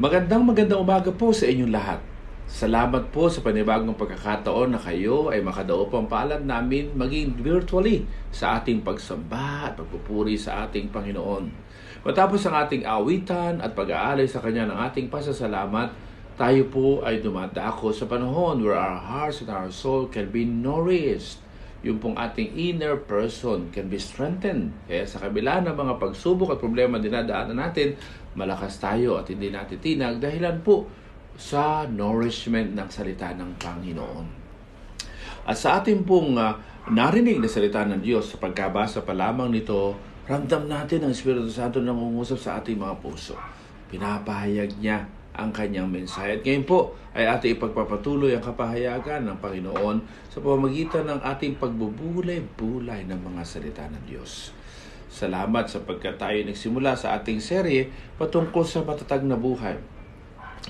Magandang umaga po sa inyong lahat. Salamat po sa panibagong pagkakataon na kayo ay makadaop ang palad namin maging virtually sa ating pagsamba at pagpupuri sa ating Panginoon. Matapos ang ating awitan at pag-aalay sa Kanya ng ating pasasalamat, tayo po ay dumadako sa panahon where our hearts and our soul can be nourished. Yung pong ating inner person can be strengthened. Kaya sa kabila ng mga pagsubok at problema dinadaanan natin, malakas tayo at hindi natitinag dahilan po sa nourishment ng salita ng Panginoon. At sa ating pong narinig na salita ng Diyos, sa pagkabasa pa lamang nito, ramdam natin ang Espiritu Santo na nangungusap sa ating mga puso. Pinapahayag niya ang kanyang mensahe. At ngayon po ay ating ipagpapatuloy ang kapahayagan ng Panginoon sa pamamagitan ng ating pagbubulay-bulay ng mga salita ng Diyos. Salamat sapagkat tayo nagsimula sa ating serye patungkol sa matatag na buhay.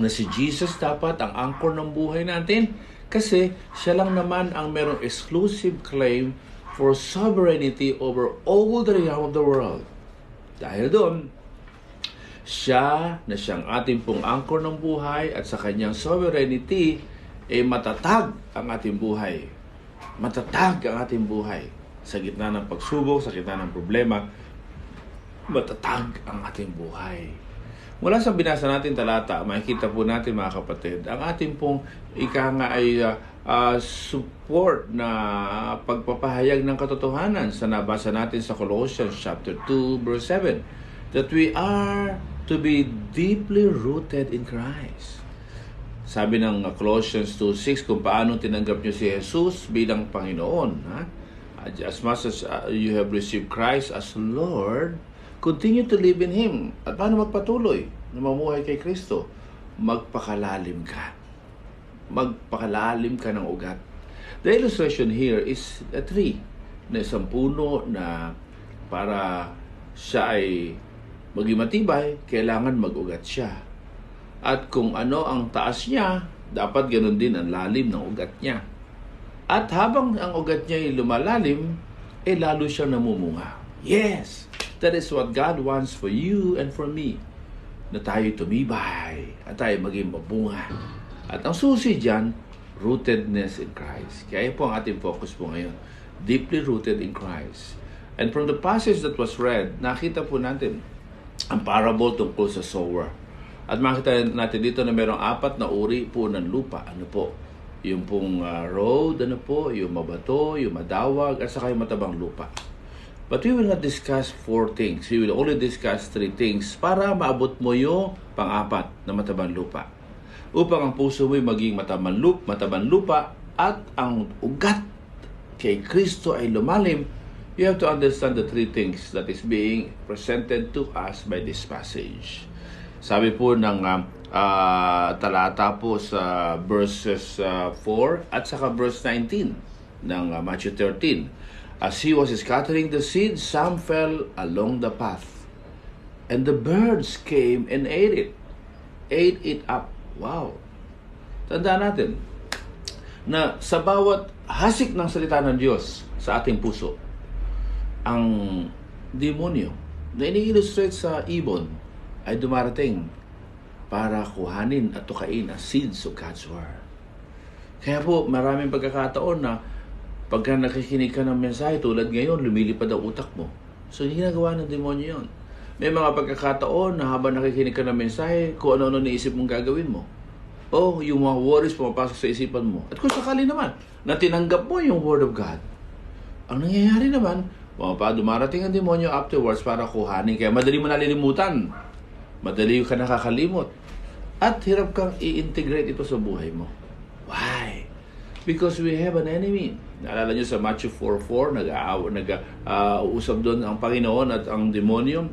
Na si Jesus dapat ang anchor ng buhay natin kasi siya lang naman ang merong exclusive claim for sovereignty over all the realm of the world. Dahil doon, siya na siyang ating pong anchor ng buhay at sa kanyang sovereignty, matatag ang ating buhay. Matatag ang ating buhay. Sa gitna ng pagsubok, sa gitna ng problema, matatag ang ating buhay. Mula sa binasa natin talata, makikita po natin mga kapatid, ang ating pong support na pagpapahayag ng katotohanan sa nabasa natin sa Colossians chapter 2 verse 7, that we are to be deeply rooted in Christ. Sabi ng Colossians 2:6 kung paano tinanggap nyo si Jesus bilang Panginoon. As much as you have received Christ as Lord, continue to live in Him. At paano magpatuloy na mamuhay kay Kristo? Magpakalalim ka. Magpakalalim ka ng ugat. The illustration here is a tree na isang puno na para siya ay maging matibay, kailangan mag-ugat siya. At kung ano ang taas niya, dapat ganun din ang lalim ng ugat niya. At habang ang ugat niya ay lumalalim, lalo siyang namumunga. Yes! That is what God wants for you and for me. Na tayo tumibay at tayo maging mabunga. At ang susi dyan, rootedness in Christ. Kaya po ang ating focus po ngayon. Deeply rooted in Christ. And from the passage that was read, nakita po natin ang parable tungkol sa sower. At makita natin dito na mayroong 4 na uri po ng lupa. Ano po? Yung pong road, ano po? Yung mabato, yung madawag, at saka yung matabang lupa. But we will not discuss 4 things. We will only discuss 3 things para maabot mo yung pang-4 na matabang lupa. Upang ang puso mo maging matabang lupa at ang ugat kay Kristo ay lumalim, you have to understand the 3 things that is being presented to us by this passage. Sabi po ng talata po sa verses 4 at saka verse 19 ng Matthew 13. As he was scattering the seed, some fell along the path, and the birds came and ate it up. Wow! Tandaan natin na sa bawat hasik ng salita ng Diyos sa ating puso, ang demonyo na ini-illustrate sa ibon ay dumarating para kuhanin at tukain ang seeds of God's Word. Kaya po, maraming pagkakataon na pagka nakikinig ka ng mensahe tulad ngayon, lumilipad ang utak mo. So, ginagawa ng demonyo yun. May mga pagkakataon na habang nakikinig ka ng mensahe, kung ano-ano naisip mong gagawin mo. O yung mga worries pumapasok sa isipan mo. At kung sakali naman, na tinanggap mo yung Word of God, ang nangyayari naman, dumarating ang demonyo afterwards para kuhanin. Kaya madali mo nalilimutan. Madali ka nakakalimot. At hirap kang i-integrate ito sa buhay mo. Why? Because we have an enemy. Naalala nyo sa Matthew 4:4, nag-uusap doon ang Panginoon at ang demonyo.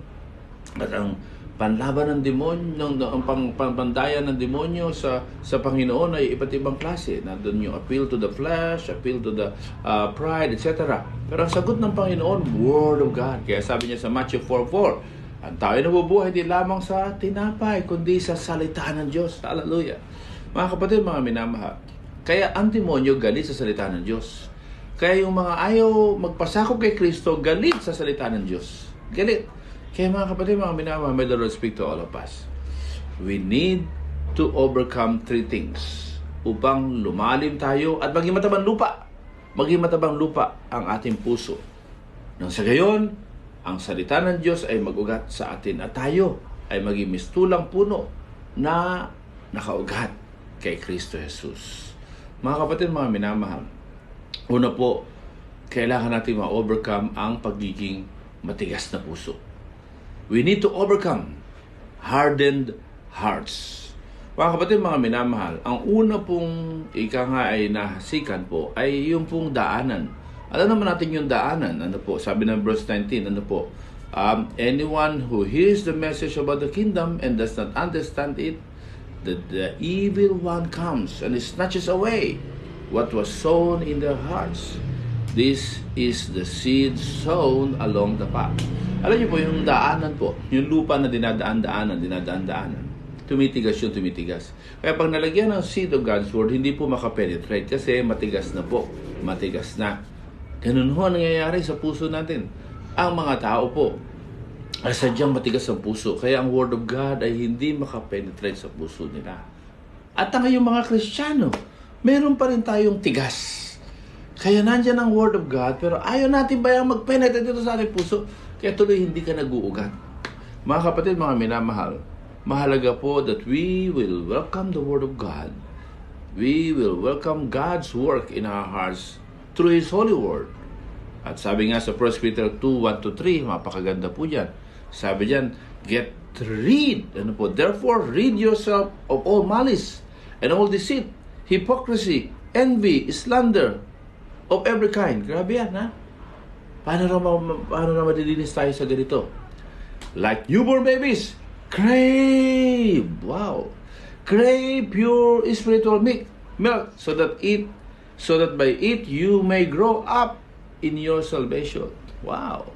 At ang panlaban ng demonyo, ang pandayan ng demonyo sa Panginoon ay iba't ibang klase. Nandun yung appeal to the flesh, appeal to the pride, etc. Pero ang sagot ng Panginoon, Word of God. Kaya sabi niya sa Matthew 4:4, ang tao ay nabubuhay di lamang sa tinapay, kundi sa salita ng Diyos. Hallelujah. Mga kapatid, mga minamahal, kaya ang demonyo galit sa salita ng Diyos. Kaya yung mga ayaw magpasakop kay Kristo, galit sa salita ng Diyos. Galit. Kaya mga kapatid, mga minamahal, may the Lord speak to all of us. we need to overcome three things upang lumalim tayo at maging matabang lupa. Maging matabang lupa ang ating puso. Nang sa gayon, ang salita ng Diyos ay mag-ugat sa atin at tayo ay maging mistulang puno na nakaugat kay Kristo Jesus. Mga kapatid, mga minamahal, una po, kailangan natin ma-overcome ang pagiging matigas na puso. We need to overcome hardened hearts. Mga kapatid, mga minamahal, ang una pong ika nga ay nahasikan po ay yung pong daanan. Alam naman natin yung daanan. Ano po? Sabi ng verse 19, ano po? Anyone who hears the message about the kingdom and does not understand it, the evil one comes and snatches away what was sown in their hearts. This is the seed sown along the path. Alam niyo po, yung daanan po, yung lupa na dinadaan-daanan, tumitigas yung tumitigas. Kaya pag nalagyan ng seed of God's Word, hindi po makapenetrate kasi matigas na po. Matigas na. Ganun ho ang nangyayari sa puso natin. Ang mga tao po ay sadyang matigas ang puso. Kaya ang Word of God ay hindi makapenetrate sa puso nila. At ang yung mga Kristiyano, meron pa rin tayong tigas. Kaya nandyan ang Word of God, pero ayaw natin ba yung mag-penetrate dito sa ating puso? Kaya tuloy hindi ka nag-uugat. Mga kapatid, mga minamahal, mahalaga po that we will welcome the Word of God. We will welcome God's work in our hearts through His Holy Word. At sabi nga sa 1 Peter 2:1-3, mapakaganda po dyan. Sabi dyan, get rid. Ano po? Therefore, rid yourself of all malice and all deceit, hypocrisy, envy, slander, of every kind. Grabe yan, ha? Paano na madilinis tayo sa ganito? Like newborn babies, crave, wow, crave pure spiritual milk, so that by it you may grow up in your salvation. Wow.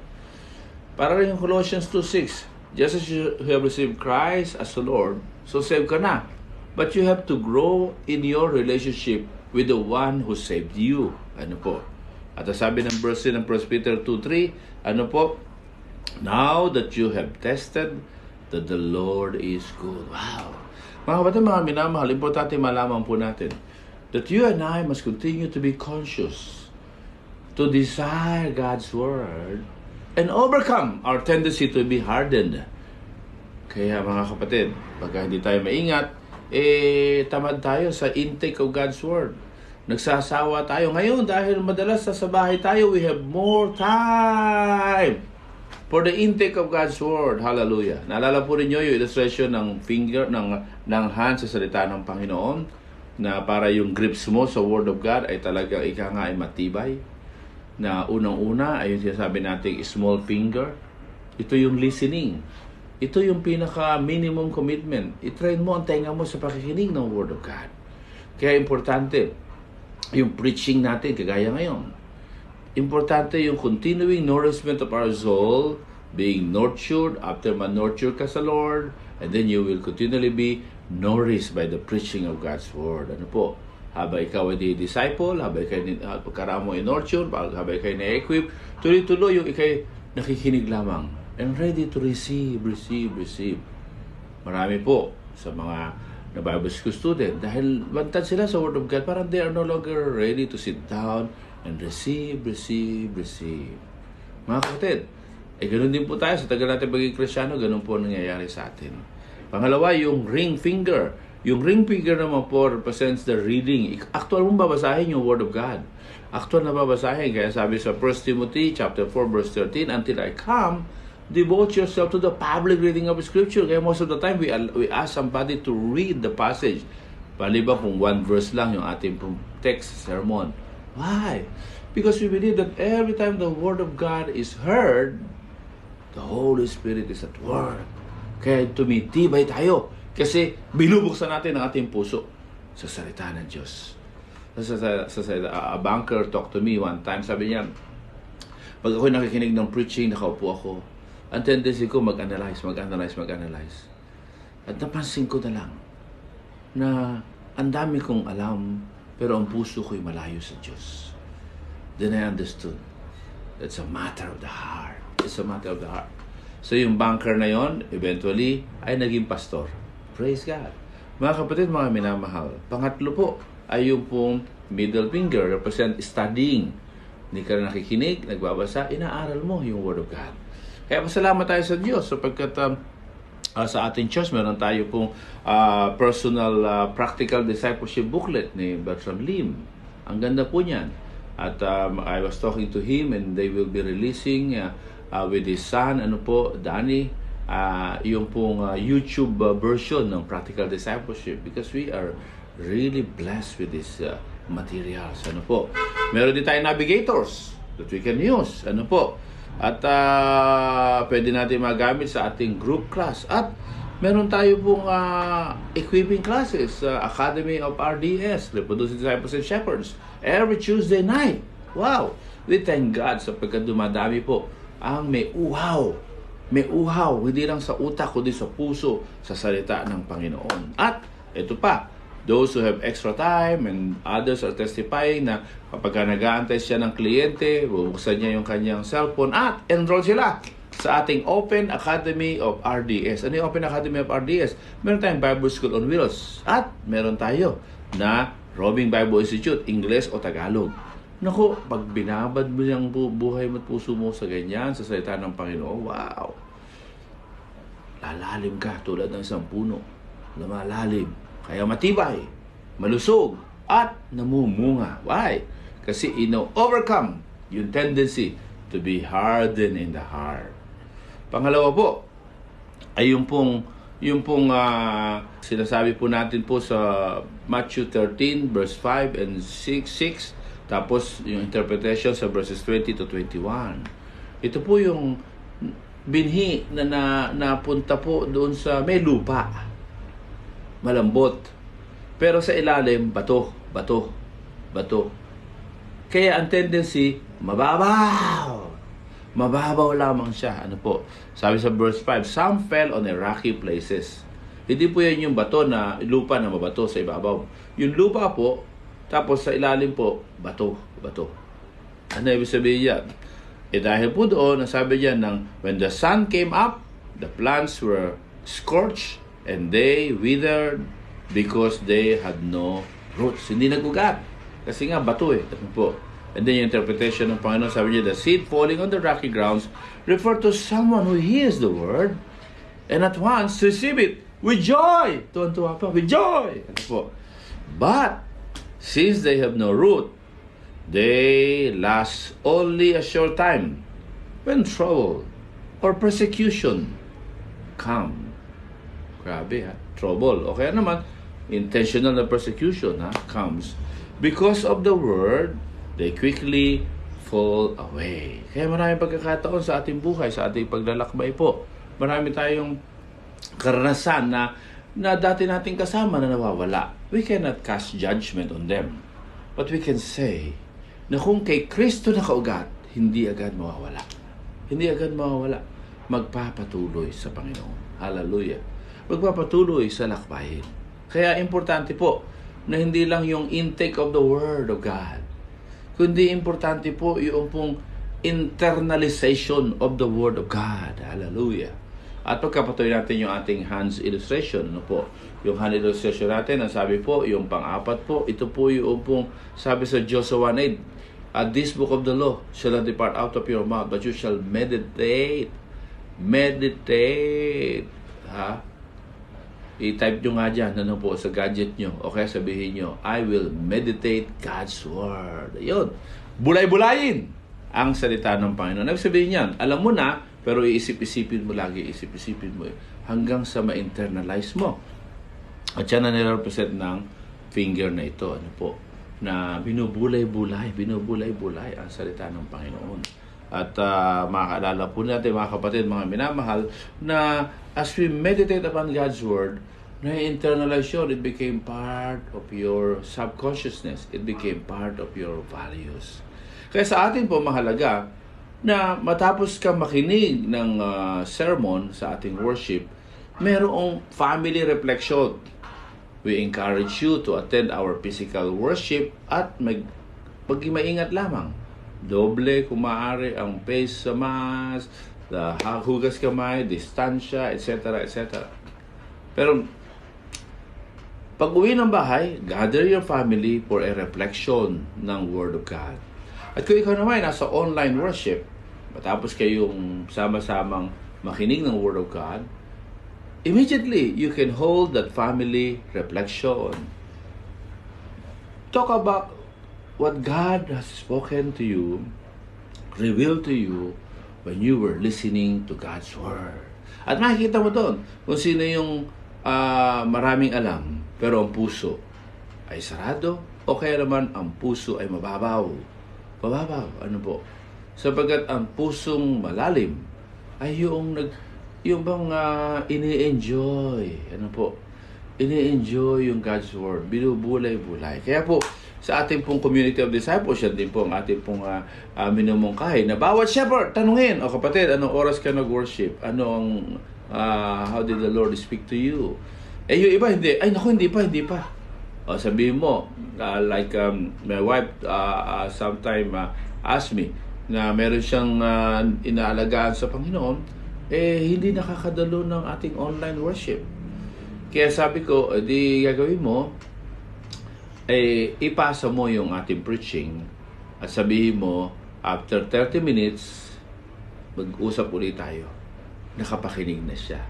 Para rin yung Colossians 2:6, just as you have received Christ as the Lord, so save ka na. But you have to grow in your relationship with the one who saved you. Ano po? At sabi ng verse ng 1 Peter 2:3, ano po? Now that you have tested that the Lord is good. Wow. Mga kapatid, mga minamahal, importante malaman po natin that you and I must continue to be conscious, to desire God's Word, and overcome our tendency to be hardened. Kaya mga kapatid, pagka hindi tayo maingat, tamad tayo sa intake of God's Word. Nagsasawa tayo ngayon dahil madalas sa bahay tayo, we have more time for the intake of God's Word. Hallelujah. Naalala po rin nyo yung illustration ng finger, ng hand sa salita ng Panginoon, na para yung grips mo sa Word of God ay talaga ika nga ay matibay. Na unang-una ay yung sinasabi natin small finger. Ito yung listening. Ito yung pinaka-minimum commitment. I-train mo ang tenga mo sa pakikinig ng Word of God. Kaya importante yung preaching natin, kagaya ngayon. Importante yung continuing nourishment of our soul, being nurtured after man-nurture ka sa Lord, and then you will continually be nourished by the preaching of God's Word. Ano po? Habang ikaw ay disciple, habang ikaw pagkaramo ay nurture, habang ikaw ay na-equip, tuloy-tuloy yung ikaw nakikinig lamang and ready to receive. Marami po sa mga na Bible school student, dahil bantad sila sa Word of God, parang they are no longer ready to sit down and receive. Mga kapatid, ganoon din po tayo sa tagal natin maging Kristiyano, ganoon po nangyayari sa atin. Pangalawa, yung ring finger. Yung ring finger naman po represents the reading. Actual mong babasahin yung Word of God. Actual na babasahin. Kaya sabi sa 1 Timothy chapter 4 verse 13, until I come, devote yourself to the public reading of Scripture. Kaya most of the time, we ask somebody to read the passage. Paliba kung one verse lang yung ating text, sermon. Why? Because we believe that every time the Word of God is heard, the Holy Spirit is at work. Kaya tumitibay tayo. Kasi binubuksan natin ang ating puso sa salita ng Diyos. A banker talked to me one time. Sabi niya, pag ako'y nakikinig ng preaching, nakaupo ako, ang tendency ko mag-analyze. At napansin ko na lang na ang dami kong alam, pero ang puso ko'y malayo sa Diyos. Then I understood. It's a matter of the heart. So yung banker na yon, eventually, ay naging pastor. Praise God. Mga kapatid, mga minamahal, pangatlo po ay yung pong middle finger, represent studying. Hindi ka na nakikinig, nagbabasa, inaaral mo yung Word of God. Kaya pasalamat tayo sa Diyos sapagkat sa ating church, meron tayo pong personal practical discipleship booklet ni Bertram Lim. Ang ganda po niyan. At I was talking to him and they will be releasing with his son, Danny, yung pong YouTube version ng practical discipleship because we are really blessed with these materials. Meron din tayong navigators that we can use. At pwede natin magamit sa ating group class. At meron tayo pong equipping classes, Academy of RDS, Reproducing Disciples and Shepherds, every Tuesday night. Wow! We thank God sapagkat dumadami po ang may uhaw. May uhaw, hindi lang sa utak, kundi sa puso, sa salita ng Panginoon. At ito pa, those who have extra time and others are testifying na kapag nag-aantay siya ng kliyente, bubuksan niya yung kanyang cellphone at enroll sila sa ating Open Academy of RDS. Ano yung Open Academy of RDS? Meron tayong Bible School on Wheels at meron tayo na Robing Bible Institute, Ingles o Tagalog. Naku, pag binabad mo yung buhay mo at puso mo sa ganyan, sa salita ng Panginoon, wow! Lalalim ka tulad ng isang puno. Lumalalim. Kaya matibay, malusog, at namumunga. Why? Kasi overcome yung tendency to be hardened in the heart. Pangalawa po, ay yung pong sinasabi po natin po sa Matthew 13 verse 5 and 6, tapos yung interpretation sa verses 20 to 21. Ito po yung binhi na napunta po doon sa may lupa. Malambot. Pero sa ilalim, bato. Kaya ang tendency, mababaw lamang siya. Sabi sa verse 5, some fell on the rocky places. Hindi po yan yung bato na lupa na mabato sa ibabaw. Yung lupa po, tapos sa ilalim po, bato. Ano ibig sabihin yan? Dahil po doon, nasabi diyan when the sun came up, the plants were scorched and they withered because they had no roots. Hindi nagugat. Kasi nga, bato . And then yung interpretation ng Panginoon, sabi niya, the seed falling on the rocky grounds refer to someone who hears the word and at once receive it with joy. Tuwan-tuwa pa, with joy. But, since they have no root, they last only a short time when trouble or persecution come. Grabe trouble. O kaya naman, intentional na persecution comes. Because of the word, they quickly fall away. Kaya maraming pagkakataon sa ating buhay, sa ating paglalakbay po. Marami tayong karanasan na dati nating kasama na nawawala. We cannot cast judgment on them. But we can say na kung kay Kristo nakaugat, hindi agad mawawala. Hindi agad mawawala. Magpapatuloy sa Panginoon. Hallelujah. Magpapatuloy sa lakbayin. Kaya importante po na hindi lang yung intake of the Word of God, kundi importante po yung pong internalization of the Word of God. Hallelujah. At pagkapatuloy natin yung ating hands illustration. Yung hand illustration natin, ang sabi po, yung pang-apat po, ito po yung pong sabi sa Joshua 1:8, this book of the law shall not depart out of your mouth, but you shall meditate. I-type nyo nga dyan, sa gadget nyo. Okay, sabihin nyo, I will meditate God's Word. Ayun. Bulay-bulayin ang salita ng Panginoon. Sabihin yan, alam mo na, pero iisip-isipin mo lagi, hanggang sa ma-internalize mo. At yan na nirepresent ng finger na ito. Na binubulay-bulay ang salita ng Panginoon. At makakaalala po natin, mga kapatid, mga minamahal, na as we meditate upon God's Word, na-internalize yun, it became part of your subconsciousness. It became part of your values. Kaya sa atin po mahalaga na matapos ka makinig ng sermon sa ating worship, merong family reflection. We encourage you to attend our physical worship at mag-maingat lamang. Doble kung maaari ang face sa mask, hugas kamay, distansya, etc. Pero Pag-uwi ng bahay, gather your family for a reflection ng Word of God. At kung ikaw naman nasa online worship, matapos kayong sama-samang makinig ng Word of God, immediately you can hold that family reflection. Talk about what God has spoken to you, revealed to you when you were listening to God's Word. At makikita mo doon kung sino yung maraming alam, pero ang puso ay sarado, o kaya naman ang puso ay mababaw. Mababaw, ano po? Sapagkat ang pusong malalim ay yung bang ini-enjoy, ano po? Ini-enjoy yung God's Word, binubulay-bulay. Kaya po, sa ating pong community of disciples, yan din po ang ating pong minumungkahi na bawat shepherd, tanungin, o kapatid, anong oras ka nag-worship? How did the Lord speak to you? Yung iba, hindi. Ay, naku, hindi pa. O, sabihin mo, my wife sometime asked me na meron siyang inaalagaan sa Panginoon, hindi nakakadalo ng ating online worship. Kaya sabi ko, di gagawin mo, ipasa mo yung ating preaching at sabihin mo, after 30 minutes, mag-usap ulit tayo. Nakapakinig na siya.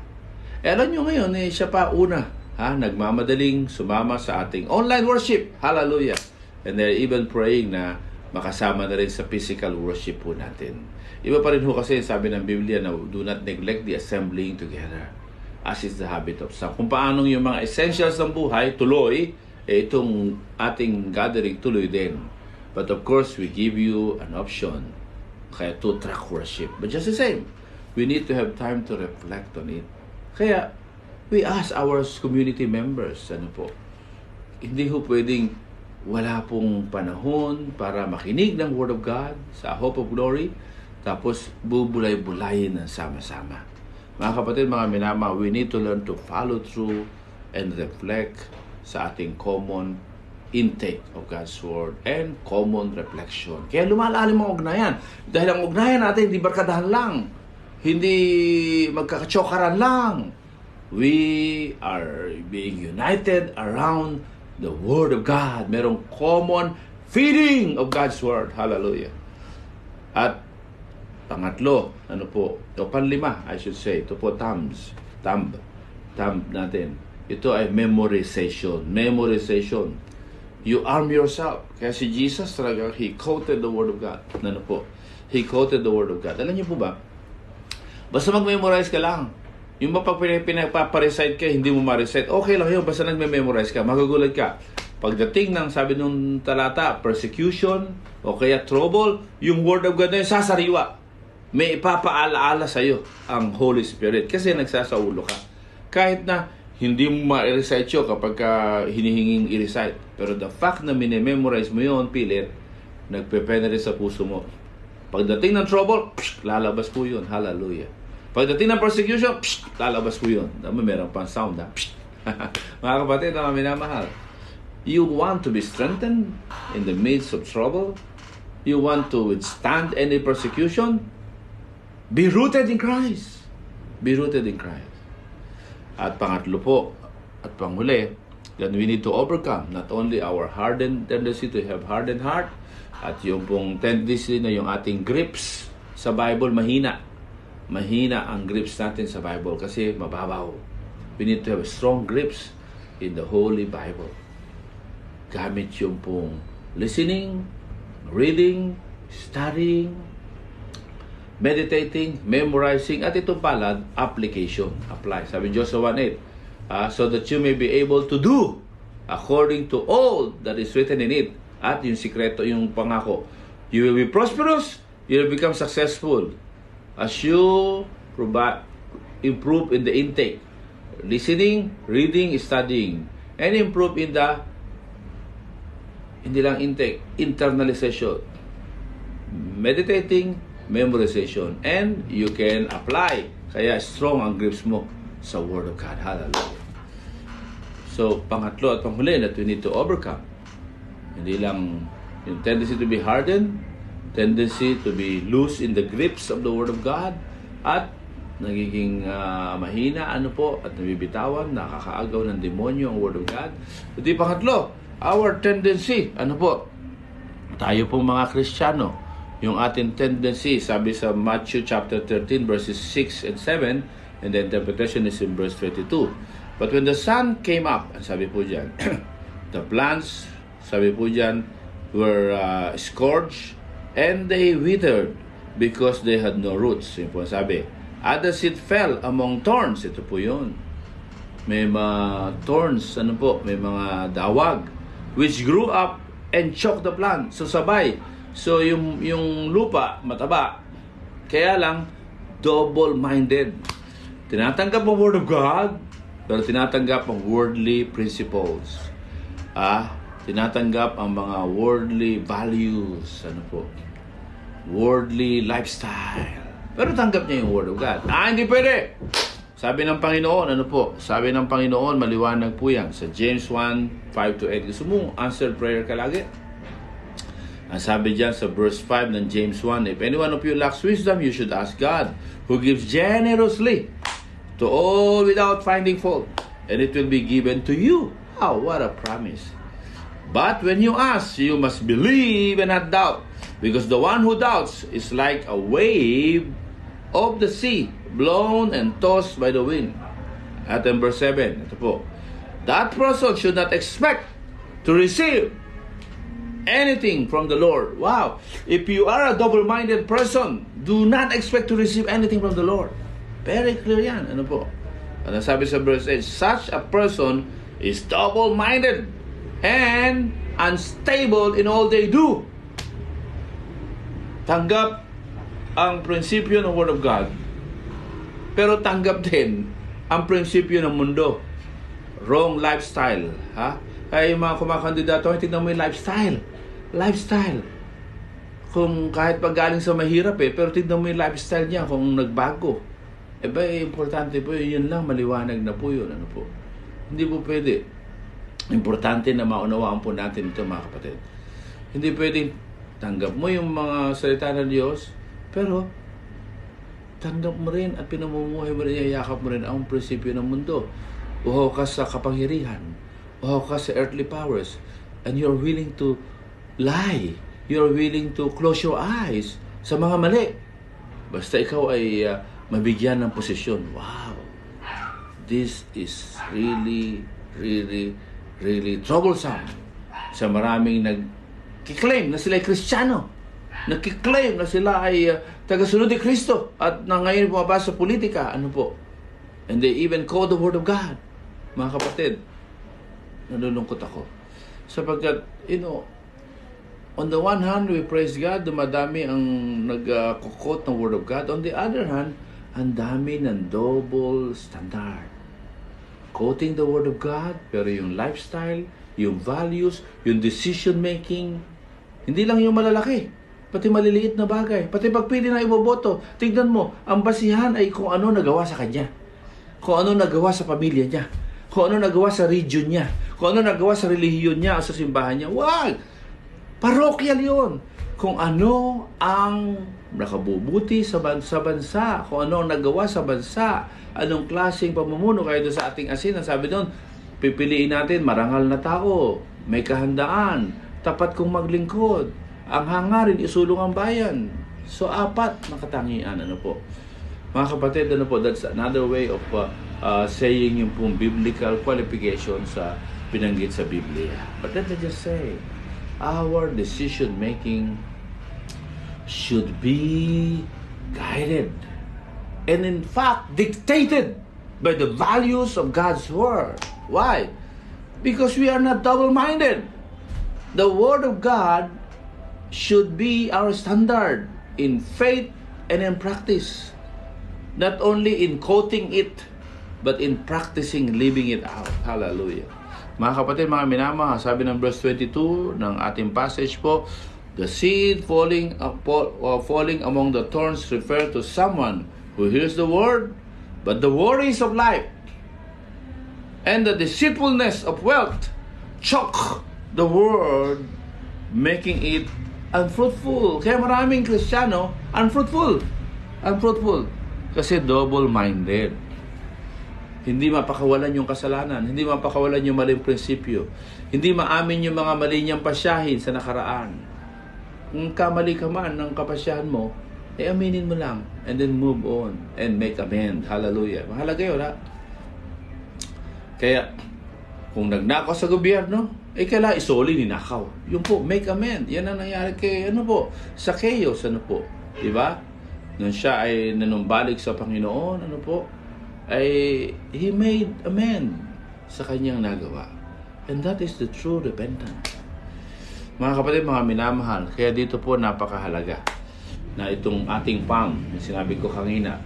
Alam nyo ngayon, siya pa una, nagmamadaling sumama sa ating online worship. Hallelujah! And they're even praying na makasama na rin sa physical worship po natin. Iba pa rin ho kasi sabi ng Biblia na do not neglect the assembling together, as is the habit of some. Kung paanong yung mga essentials ng buhay, tuloy, itong ating gathering tuloy din. But of course, we give you an option, kaya two-track worship. But just the same, we need to have time to reflect on it. Kaya, we ask our community members, hindi ho pwedeng wala pong panahon para makinig ng Word of God sa Hope of Glory, tapos bubulay-bulayin ng sama-sama. Mga kapatid, mga minama, we need to learn to follow through and reflect sa ating common intake of God's Word and common reflection. Kaya lumalalim ang ugnayan. Dahil ang ugnayan natin, hindi barkadahan lang. Hindi magkakatsokaran lang. We are being united around the Word of God. Merong common feeding of God's Word. Hallelujah. At pangatlo, o panlima, I should say, ito po thumb natin. Ito ay memorization. Memorization. You arm yourself. Kaya si Jesus talaga, He quoted the Word of God. He quoted the Word of God. Alam niyo po ba? Basta mag-memorize ka lang. Yung pag pinagpaparecite ka, hindi mo ma-recite, okay lang yun. Basta nagme-memorize ka, magugulat ka. Pagdating ng, sabi nung talata, persecution, o kaya trouble, yung Word of God na yun, sasariwa. May ipapaalaala sa'yo ang Holy Spirit kasi nagsasaulo ka. Kahit na hindi mo ma-recite yun kapag hinihinging i-recite. Pero the fact na minememorize mo yun, pilit, nagpe-penetrate sa puso mo. Pagdating ng trouble, lalabas po yun. Hallelujah. Pagdating ng persecution, lalabas po yun. Meron pang sound, Mga kapatid, mga minamahal, you want to be strengthened in the midst of trouble? You want to withstand any persecution? Be rooted in Christ. Be rooted in Christ. At pangatlo po, at panghuli, then we need to overcome not only our hardened tendency to have hardened heart, at yung pong tendency na yung ating grips sa Bible mahina. Mahina ang grips natin sa Bible kasi mababaw. We need to have strong grips in the Holy Bible. Gamit yung pong listening, reading, studying, meditating, memorizing, at ito pala, application. Apply. Sabi Joshua 1:8, so that you may be able to do according to all that is written in it. At yung sikreto, yung pangako, you will be prosperous, you will become successful as you improve in the intake, listening, reading, studying, and improve in the hindi lang intake, internalization, meditating, memorization, and you can apply. Kaya strong ang grips mo sa Word of God. Hallelujah. So, pangatlo at panghuli that we need to overcome. Hindi lang yung tendency to be hardened, tendency to be loose in the grips of the Word of God, at nagiging mahina, at nabibitawan, nakakaagaw ng demonyo ang Word of God. At pangatlo, our tendency, tayo pong mga Kristiyano, yung ating tendency, sabi sa Matthew chapter 13, verses 6 and 7, and the interpretation is in verse 22. But when the sun came up, sabi po dyan, the plants, sabi po dyan, were scorched, and they withered, because they had no roots. Yun po sabi. Other seed fell among thorns. Ito po yun. May mga thorns, may mga dawag, which grew up and choked the plant. So sabay. So yung lupa, mataba. Kaya lang, double-minded. Tinatanggap ang Word of God, pero tinatanggap ang worldly principles. Tinatanggap ang mga worldly values. Worldly lifestyle. Pero tanggap niya yung Word of God. Hindi pwede. Sabi ng Panginoon, Sabi ng Panginoon, maliwanag po yan. Sa James 1:5-8. Gusto mo answered prayer ka lagi? Ang sabi dyan sa verse 5 ng James 1, if anyone of you lacks wisdom, you should ask God, who gives generously to all without finding fault, and it will be given to you. Wow, what a promise. But when you ask, you must believe and not doubt, because the one who doubts is like a wave of the sea, blown and tossed by the wind. At in verse 7, ito po, that person should not expect to receive anything from the Lord. Wow! If you are a double-minded person, do not expect to receive anything from the Lord. Very clear yan. Ano sabi sa verse 8, such a person is double-minded and unstable in all they do. Tanggap ang prinsipyo ng Word of God, pero tanggap din ang prinsipyo ng mundo. Wrong lifestyle. Kaya yung mga kumakandidato, tignan mo yung lifestyle. Kung kahit pag galing sa mahirap pero tignan mo yung lifestyle niya kung nagbago. Importante po yun lang, maliwanag na po yun. Hindi po pwede. Importante na maunawaan po natin ito, mga kapatid. Hindi pwede tanggap mo yung mga salita ng Diyos, pero tanggap mo rin at pinamumuhay mo rin, iyayakap mo rin ang prinsipyo ng mundo. Uhaw ka sa kapangyarihan, uhaw ka sa earthly powers, and you're willing to lie. You're willing to close your eyes sa mga mali. Basta ikaw ay mabigyan ng posisyon. Wow! This is really, really, really troublesome sa maraming nagkiklaim na sila ay Kristiyano. Nagkiklaim na sila ay tagasunod ni Kristo at na ngayon pumapasok sa politika. And they even call the Word of God. Mga kapatid, nalulungkot ako. Sapagkat, on the one hand, we praise God, dumadami ang nag-quote ng Word of God. On the other hand, ang dami ng double standard. Quoting the Word of God, pero yung lifestyle, yung values, yung decision making, hindi lang yung malalaki, pati maliliit na bagay, pati pagpili na iboboto. Tignan mo, ang basihan ay kung ano nagawa sa kanya, kung ano nagawa sa pamilya niya, kung ano nagawa sa region niya, kung ano nagawa sa relihiyon niya o sa simbahan niya. Wag! Parokyal yun. Kung ano ang nakabubuti sa bansa, kung ano ang nagawa sa bansa, anong klaseng pamumuno. Kaya doon sa ating asin, ang sabi doon, pipiliin natin marangal na tao, may kahandaan, tapat kong maglingkod, ang hangarin, isulong ang bayan. So, 4 na katangian. Mga kapatid, that's another way of saying yung pong biblical qualifications sa binanggit sa Biblia. But let me just say, our decision making should be guided and in fact dictated by the values of God's Word. Why? Because we are not double-minded. The Word of God should be our standard in faith and in practice. Not only in quoting it, but in practicing, living it out. Hallelujah. Mga kapatid, mga minamahal, sabi ng verse 22 ng ating passage po, the seed falling among the thorns refer to someone who hears the word, but the worries of life and the deceitfulness of wealth choke the word, making it unfruitful. Kaya maraming Kristiyano unfruitful. Kasi double-minded. Hindi mapakawalan yung kasalanan. Hindi mapakawalan yung maling prinsipyo. Hindi maamin yung mga mali niyang pasyahin sa nakaraan. Kung kamali ka man ng kapasyahan mo, aminin mo lang. And then move on. And make amend. Hallelujah. Mahalaga yun, ha? Kaya, kung nagnakaw sa gobyerno, kailangan isoli ninakaw. Yung po, make amend. Yan ang nangyari kay, Zacchaeus, Diba? Nung siya ay nanumbalik sa Panginoon, he made amend sa kanyang nagawa. And that is the true repentance. Mga kapatid, mga minamahal, kaya dito po napakahalaga na itong ating palm, yung sinabi ko kanina,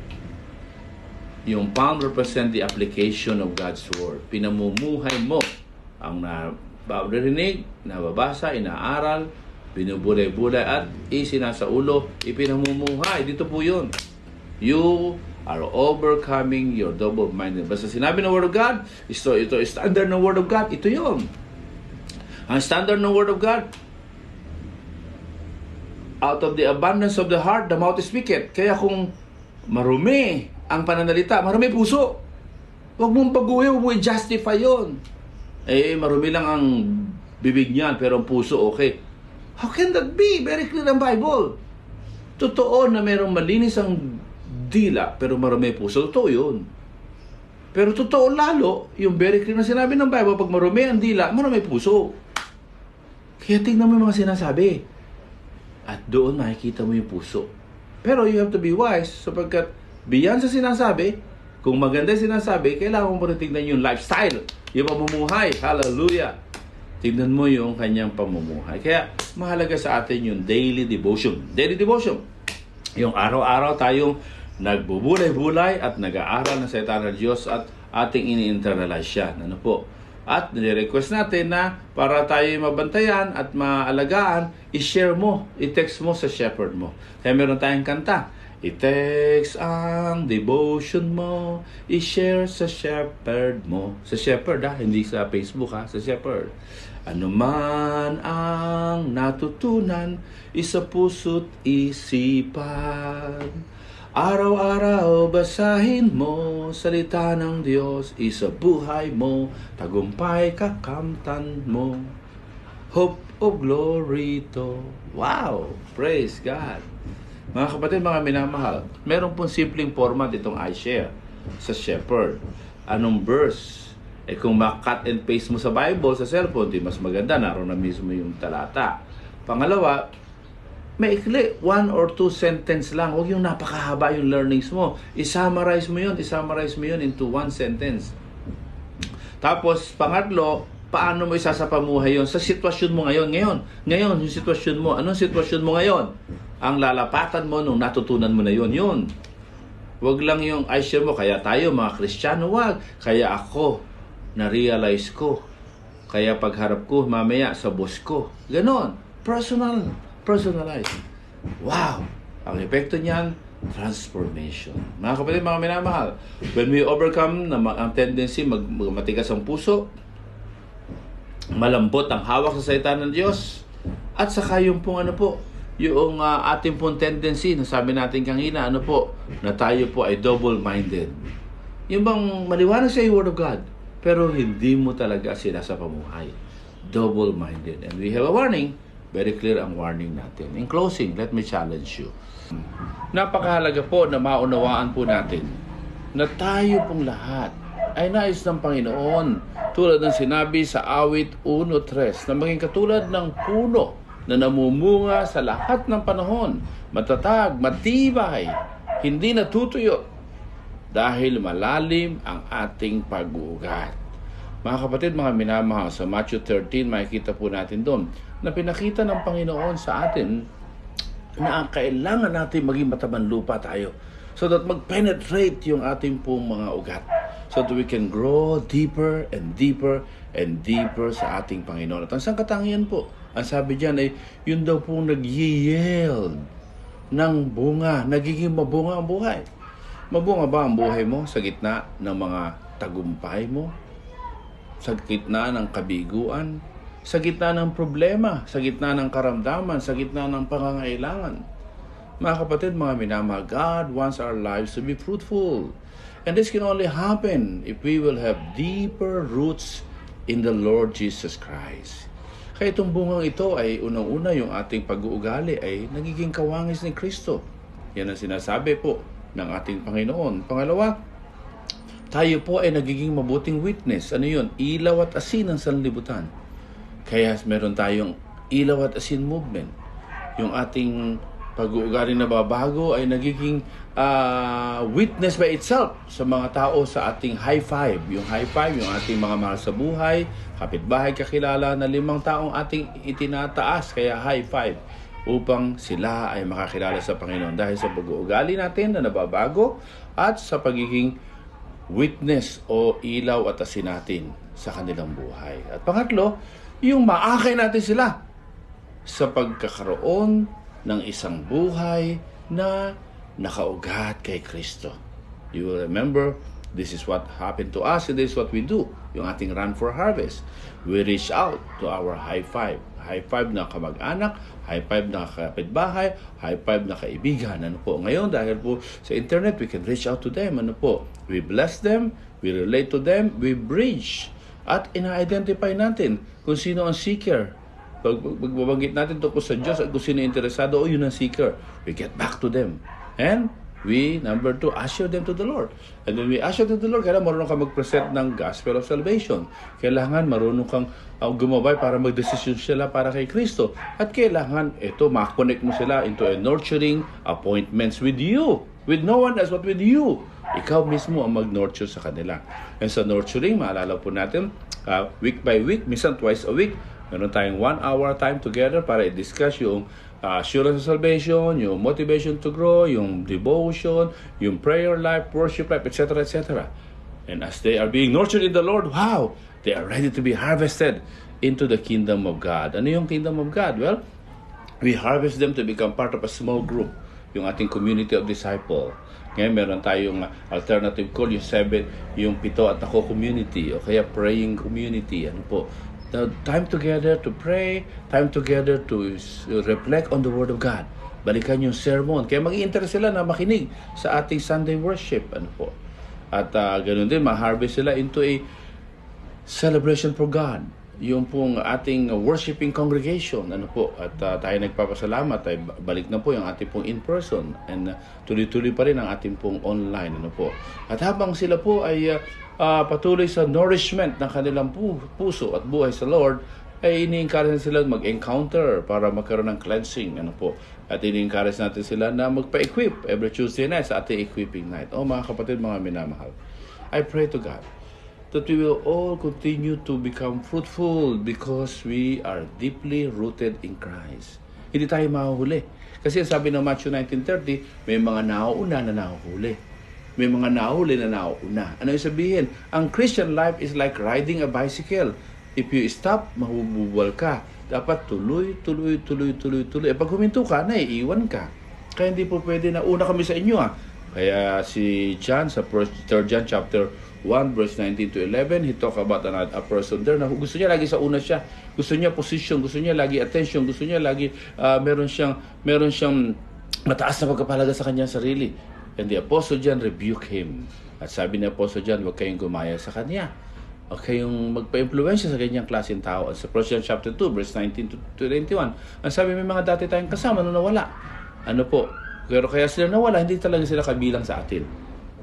yung palm represent the application of God's Word. Pinamumuhay mo ang nabarinig, nababasa, inaaral, binubulay-bulay at isinasaulo, ipinamumuhay. Dito po yun. You are overcoming your double-minded. Basta sinabi ng Word of God, ito standard ng Word of God, ito yun. Ang standard ng Word of God, out of the abundance of the heart, the mouth speaketh. Kaya kung marumi ang pananalita, marumi puso. Huwag mong baguhin, huwag mong i-justify yun. Marumi lang ang bibig niyan, pero ang puso okay. How can that be? Very clear ang Bible. Totoo na mayroong malinis ang dila, pero marumi puso. Totoo yun. Pero totoo lalo, yung very clear na sinabi ng Bible, pag marumi ang dila, marumi puso. Kaya tingnan mo yung mga sinasabi. At doon makikita mo yung puso. Pero you have to be wise, sapagkat beyond sa sinasabi, kung maganda yung sinasabi, kailangan mo rin tignan yung lifestyle, yung pamumuhay. Hallelujah! Tignan mo yung kanyang pamumuhay. Kaya mahalaga sa atin yung daily devotion. Daily devotion. Yung araw-araw tayong nagbubulay-bulay at nag-aaral ng salita ng Diyos at ating ini-internalize yan. At nire-request natin na para tayo mabantayan at maalagaan, i-share mo, i-text mo sa shepherd mo. Kaya meron tayong kanta. I-text ang devotion mo, i-share sa shepherd mo. Sa shepherd, hindi sa Facebook, sa shepherd. Ano man ang natutunan, isa puso't isipan. Araw-araw basahin mo, salita ng Diyos, isa buhay mo, tagumpay kakamtan mo. Hope of glory to. Wow! Praise God! Mga kapatid, mga minamahal, meron pong simpleng format itong iShare sa Shepherd. Anong verse? Kung cut and paste mo sa Bible, sa cellphone, di mas maganda, naroon na mismo yung talata. Pangalawa, maikli, 1 or 2 sentence lang. Huwag yung napakahaba yung learnings mo. I-summarize mo yun into 1 sentence. Tapos, pangatlo, paano mo isasapamuhay yun sa sitwasyon mo ngayon? Ngayon, yung sitwasyon mo. Anong sitwasyon mo ngayon? Ang lalapatan mo nung natutunan mo na yun. Huwag lang yung i-share mo. Kaya tayo, mga Kristiyano, wag. Kaya ako, na-realize ko. Kaya pagharap ko, mamaya sa boss ko. Ganon. Personalized. Wow! Ang epekto niyan, transformation. Mga kapatid, mga minamahal, when we overcome ang tendency matigas ang puso, malambot ang hawak sa salita ng Diyos, at saka yung pong yung ating pong tendency, nasabi natin kanina, na tayo po ay double-minded. Yung bang maliwanag sa Word of God, pero hindi mo talaga sila sa pamuhay. Double-minded. And we have a warning. Very clear ang warning natin. In closing, let me challenge you. Napakahalaga po na maunawaan po natin na tayo pong lahat ay nais ng Panginoon. Tulad ng sinabi sa awit 1:3 na maging katulad ng puno na namumunga sa lahat ng panahon, matatag, matibay, hindi natutuyo dahil malalim ang ating pag-uugat. Mga kapatid, mga minamahal, sa Matthew 13, makikita po natin doon na pinakita ng Panginoon sa atin na ang kailangan natin maging matabang lupa tayo so that mag-penetrate yung ating pong mga ugat so that we can grow deeper and deeper and deeper sa ating Panginoon. At ang sangkatangian po, ang sabi diyan ay yun daw pong nag-yield ng bunga, nagiging mabunga ang buhay. Mabunga ba ang buhay mo sa gitna ng mga tagumpay mo? Sa gitna ng kabiguan? Sa gitna ng problema? Sa gitna ng karamdaman? Sa gitna ng pangangailangan? Mga kapatid, mga minamahal, God wants our lives to be fruitful. And this can only happen if we will have deeper roots in the Lord Jesus Christ. Kaya itong bungang ito ay unang-una yung ating pag-uugali ay nagiging kawangis ni Kristo. Yan ang sinasabi po ng ating Panginoon. Pangalawa, tayo po ay nagiging mabuting witness. Ano yun? Ilaw at asin ng sanlibutan. Kaya meron tayong ilaw at asin movement. Yung ating pag-uugali na babago ay nagiging witness by itself sa mga tao sa ating high five. Yung high five, yung ating mga mahal sa buhay, kapitbahay, kakilala na 5 taong ating itinataas, kaya high five, upang sila ay makakilala sa Panginoon dahil sa pag-uugali natin na nababago at sa pagiging witness o ilaw at asin natin sa kanilang buhay. At pangatlo, yung maakay natin sila sa pagkakaroon ng isang buhay na nakaugat kay Kristo. You will remember, this is what happened to us and this is what we do. Yung ating run for harvest. We reach out to our high five. High five na kamag-anak, high five na kapitbahay, high five na kaibigan. Ano po? Ngayon, dahil po sa internet, we can reach out to them. Ano po? We bless them, we relate to them, we bridge. At ina-identify natin kung sino ang seeker. Pag magbabanggit natin tungkol sa Diyos at kung sino interesado, yun ang seeker. We get back to them. And we, number 2, usher them to the Lord. And when we usher them to the Lord, kailangan marunong kang mag-present ng gospel of salvation. Kailangan marunong kang gumabay para mag-decision sila para kay Kristo. At kailangan, ma-connect mo sila into a nurturing appointments with you. With no one else but with you. Ikaw mismo ang mag-nurture sa kanila. And sa nurturing, maalala po natin, week by week, minsan twice a week, meron tayong 1 hour time together para i-discuss yung assurance of salvation, yung motivation to grow, yung devotion, yung prayer life, worship life, etc., etc. And as they are being nurtured in the Lord, wow, they are ready to be harvested into the kingdom of God. Ano yung kingdom of God? Well, we harvest them to become part of a small group, yung ating community of disciple. Ngayon, meron tayong alternative call, yung 7, yung 7 at ako community, o kaya praying community. Ano po? The time together to pray, time together to reflect on the Word of God. Balikan yung sermon. Kaya mag-i-interest sila na makinig sa ating Sunday worship. Ano po? At ganoon din, ma-harvest sila into a celebration for God. Yung pong ating worshiping congregation. Ano po? At tayo nagpapasalamat. Ay balik na po yung ating pong in-person. And tuloy-tuloy pa rin ang ating pong online. Ano po? At habang sila po ay patuloy sa nourishment ng kanilang puso at buhay sa Lord, ay ini-encourage sila mag-encounter para magkaroon ng cleansing. Ano po? At ini-encourage natin sila na magpa-equip every Tuesday night sa ating equipping night. Mga kapatid, mga minamahal, I pray to God that we will all continue to become fruitful because we are deeply rooted in Christ. Hindi tayo mahuhuli. Kasi sabi ng Matthew 19:30, may mga nauuna na nahuhuli. May mga nahuli na nauuna. Ano yung sabihin? Ang Christian life is like riding a bicycle. If you stop, mahububwal ka. Dapat tuloy. Pag huminto ka, naiiwan ka. Kaya hindi po pwede na una kami sa inyo. Kaya si John sa 3 John chapter 1 verse 19 to 11, he talk about a person there na gusto niya lagi sa una siya. Gusto niya position, gusto niya lagi attention, gusto niya lagi meron siyang mataas na pagkapahalaga sa kanyang sarili. And the Apostle John rebuked him. At sabi ni Apostle John, huwag kayong gumaya sa kanya. Huwag kayong magpa-impluensya sa ganyang klaseng tao. At sa 1 John chapter 2, verse 19 to 21, ang sabi, may mga dati tayong kasama na nawala. Ano po? Pero kaya sila nawala, hindi talaga sila kabilang sa atin.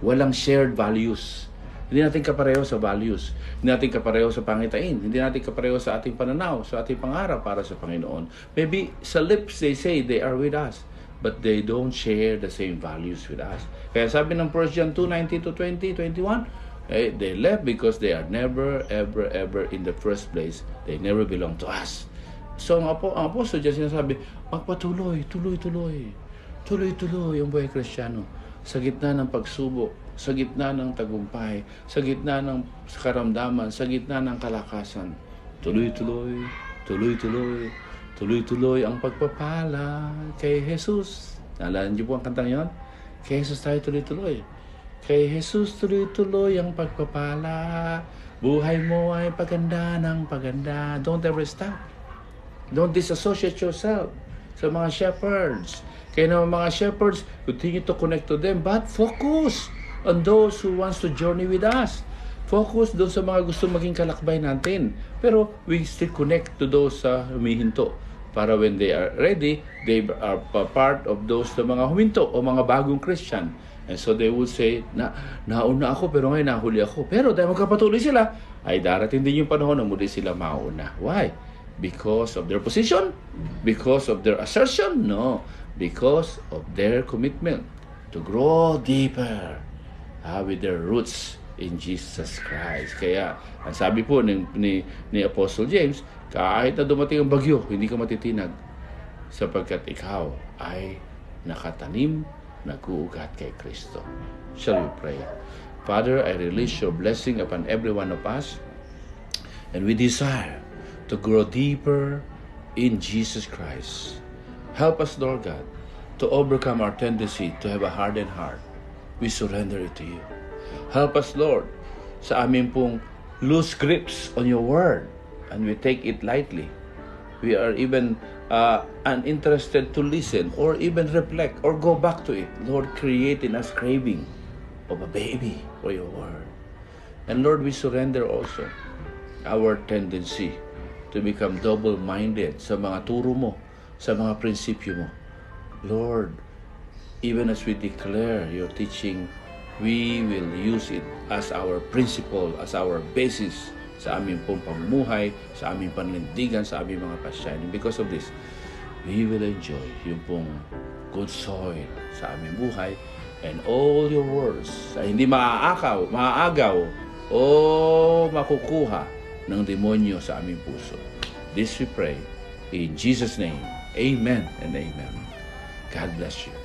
Walang shared values. Hindi natin kapareho sa values. Hindi natin kapareho sa pangitain. Hindi natin kapareho sa ating pananaw, sa ating pangarap para sa Panginoon. Maybe sa lips they say they are with us, but they don't share the same values with us. Kaya sabi ng 1 John 2:19 to 21, they left because they are never, ever in the first place. They never belong to us. So ang Apostle John sinasabi, magpatuloy, tuloy ang buhay Kristiyano. Sa gitna ng pagsubok, sa gitna ng tagumpay, sa gitna ng karamdaman, sa gitna ng kalakasan. Tuloy ang pagpapala kay Jesus. Naalala niyo po ang kantang yon? Kay Jesus tayo tuloy-tuloy. Kay Jesus tuloy-tuloy ang pagpapala. Buhay mo ay paganda ng paganda. Don't ever stop. Don't disassociate yourself. sa mga shepherds. Kaya naman mga shepherds, continue to connect to them, but focus on those who wants to journey with us. Focus doon sa mga gusto maging kalakbay natin. Pero we still connect to those sa humihinto. Para when they are ready, they are part of those na mga huminto o mga bagong Christian. And so they will say, nauna ako pero ngayon nahuli ako. Pero dahil magkapatuloy sila, ay darating din yung panahon na muli sila mauna. Why? Because of their position? Because of their assertion? No. Because of their commitment to grow deeper with their roots in Jesus Christ. Kaya, ang sabi po ni Apostle James, kahit na dumating ang bagyo, hindi ka matitinag sapagkat ikaw ay nakatanim, nag-uugat kay Kristo. Shall we pray? Father, I release your blessing upon every one of us, and we desire to grow deeper in Jesus Christ. Help us, Lord God, to overcome our tendency to have a hardened heart. We surrender it to you. Help us, Lord, sa amin pong loose grips on your word, and we take it lightly. We are even uninterested to listen or even reflect or go back to it. Lord, create in us craving of a baby for your word. And Lord, we surrender also our tendency to become double-minded sa mga turo mo, sa mga prinsipyo mo. Lord, even as we declare your teaching, we will use it as our principle, as our basis sa aming pong pamumuhay, sa aming panlindigan, sa aming mga pasyanin. Because of this, we will enjoy yung pong good soil sa aming buhay, and all your words ay hindi maaagaw o makukuha ng demonyo sa aming puso. This we pray in Jesus' name. Amen and amen. God bless you.